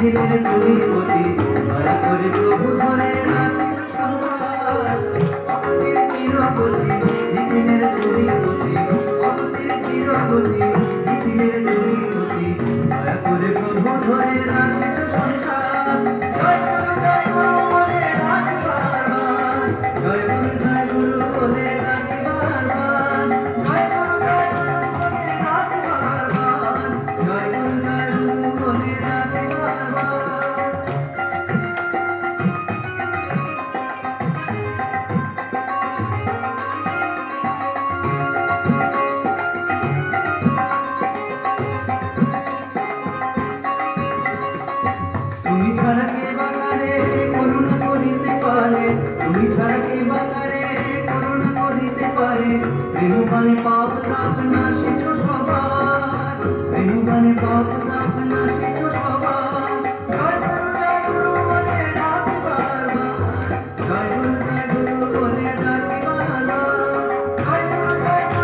নিখিলের তুমি গতি দয়া করে প্রভু ধরে রাখিস সংসার অগতির চিরগতি নিখিলের তুমি গতি অগতির চিরগতি নিখিলের তুমি গতি দয়া করে প্রভু ধরে রাখিস সংসার জয় গুরু বলে ডাকি বারবার জয় গুরু বলে ডাকি বারবার জয় গুরু বলে ডাকি বারবার জয় গুরু বলে ডাকি বারবার। তুমি ছাড়া কে বাগারে করুণা করিতে পারে তুমি ছাড়া কে বাগারে করুণা করিতে পারে প্রেম পানে পাপ তাপ নাশিছ সবার প্রেম পানে পাপ তাপ